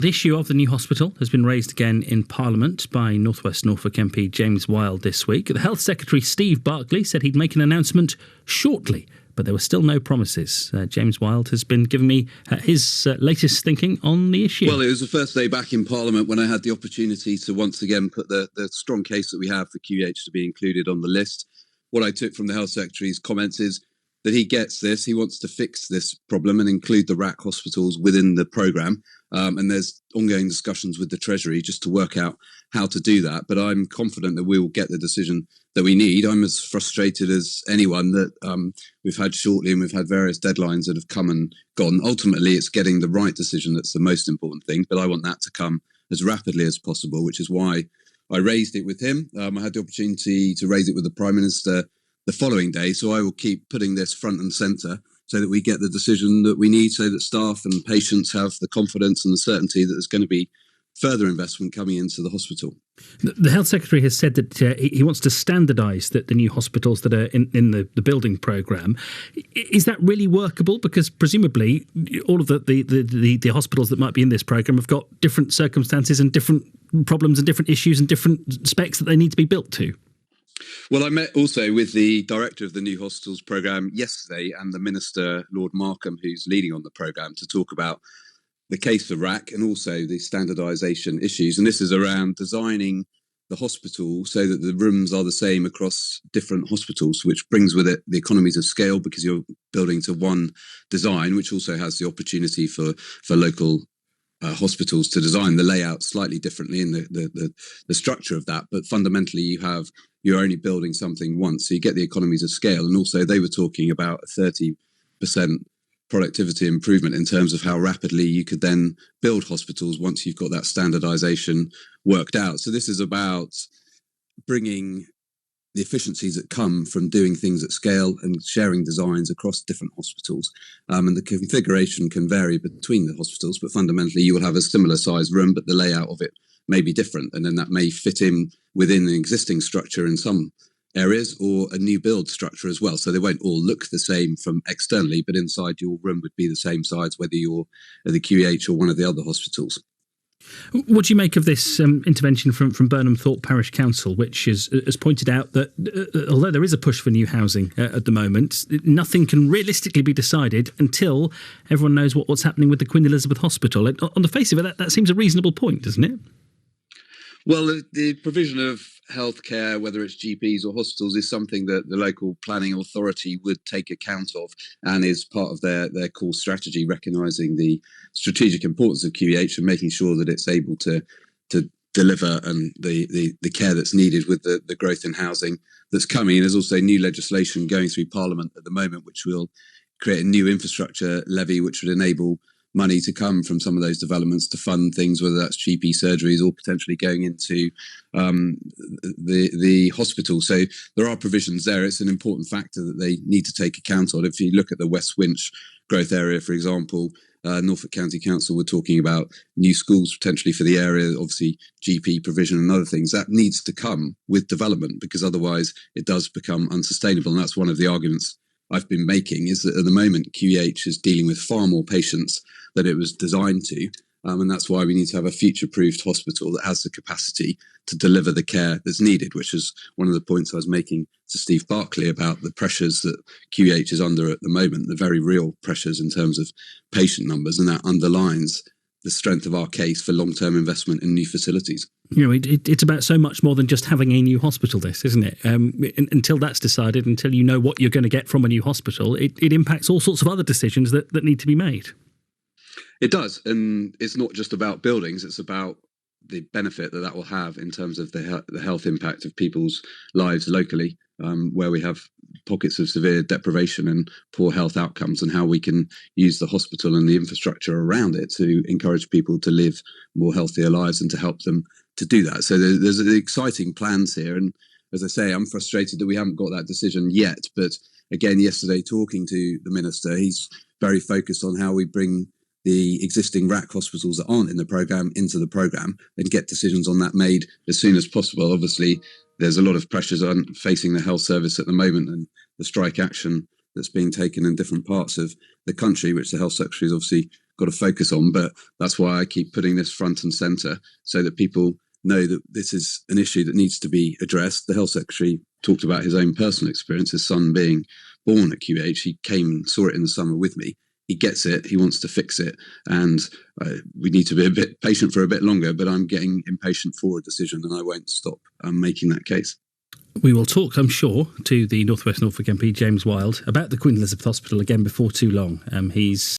The issue of the new hospital has been raised again in Parliament by North West Norfolk MP James Wilde this week. The Health Secretary Steve Barclay said he'd make an announcement shortly, but there were still no promises. James Wilde has been giving me his latest thinking on the issue. Well, it was the first day back in Parliament when I had the opportunity to once again put the strong case that we have for QEH to be included on the list. What I took from the Health Secretary's comments is that he gets this, he wants to fix this problem and include the RAC hospitals within the programme. And there's ongoing discussions with the Treasury just to work out how to do that. But I'm confident that we will get the decision that we need. I'm as frustrated as anyone that we've had shortly, and we've had various deadlines that have come and gone. Ultimately, it's getting the right decision that's the most important thing. But I want that to come as rapidly as possible, which is why I raised it with him. I had the opportunity to raise it with the Prime Minister the following day. So I will keep putting this front and centre so that we get the decision that we need, so that staff and patients have the confidence and the certainty that there's going to be further investment coming into the hospital. The Health Secretary has said that he wants to standardise the new hospitals that are in the building programme. Is that really workable? Because presumably all of the hospitals that might be in this programme have got different circumstances and different problems and different issues and different specs that they need to be built to. Well, I met also with the director of the new hospitals programme yesterday and the Minister, Lord Markham, who's leading on the programme, to talk about the case for RAC and also the standardisation issues. And this is around designing the hospital so that the rooms are the same across different hospitals, which brings with it the economies of scale because you're building to one design, which also has the opportunity for local hospitals to design the layout slightly differently in the structure of that. But fundamentally, you're only building something once. So you get the economies of scale. And also they were talking about a 30% productivity improvement in terms of how rapidly you could then build hospitals once you've got that standardization worked out. So this is about bringing the efficiencies that come from doing things at scale and sharing designs across different hospitals. And the configuration can vary between the hospitals, but fundamentally you will have a similar size room, but the layout of it may be different. And then that may fit in within an existing structure in some areas or a new build structure as well. So they won't all look the same from externally, but inside your room would be the same size, whether you're at the QEH or one of the other hospitals. What do you make of this intervention from Burnham Thorpe Parish Council, which has pointed out that although there is a push for new housing at the moment, nothing can realistically be decided until everyone knows what's happening with the Queen Elizabeth Hospital? On the face of it, that seems a reasonable point, doesn't it? Well, the provision of healthcare, whether it's GPs or hospitals, is something that the local planning authority would take account of and is part of their core strategy, recognising the strategic importance of QEH and making sure that it's able to deliver and the care that's needed with the growth in housing that's coming. And there's also new legislation going through Parliament at the moment, which will create a new infrastructure levy, which would enable money to come from some of those developments to fund things, whether that's GP surgeries or potentially going into the hospital. So there are provisions there. It's an important factor that they need to take account of. If you look at the West Winch growth area, for example, Norfolk County Council were talking about new schools potentially for the area, obviously GP provision and other things. That needs to come with development because otherwise it does become unsustainable. And that's one of the arguments I've been making, is that at the moment QEH is dealing with far more patients than it was designed to. And that's why we need to have a future-proofed hospital that has the capacity to deliver the care that's needed, which is one of the points I was making to Steve Barclay about the pressures that QEH is under at the moment, the very real pressures in terms of patient numbers. And that underlines the strength of our case for long-term investment in new facilities. You know, it's about so much more than just having a new hospital, this, isn't it? Until that's decided, until you know what you're going to get from a new hospital, it impacts all sorts of other decisions that need to be made. It does. And it's not just about buildings. It's about the benefit that will have in terms of the health impact of people's lives locally, where we have pockets of severe deprivation and poor health outcomes, and how we can use the hospital and the infrastructure around it to encourage people to live more healthier lives and to help them to do that. So there's exciting plans here. And as I say, I'm frustrated that we haven't got that decision yet. But again, yesterday, talking to the Minister, he's very focused on how we bring the existing RAC hospitals that aren't in the programme into the programme and get decisions on that made as soon as possible. Obviously, there's a lot of pressures on facing the health service at the moment and the strike action that's being taken in different parts of the country, which the Health Secretary has obviously got to focus on. But that's why I keep putting this front and centre, so that people know that this is an issue that needs to be addressed. The Health Secretary talked about his own personal experience, his son being born at QEH. He came and saw it in the summer with me. He gets it. He wants to fix it. And we need to be a bit patient for a bit longer, but I'm getting impatient for a decision, and I won't stop making that case. We will talk, I'm sure, to the North West Norfolk MP, James Wild, about the Queen Elizabeth Hospital again before too long. He's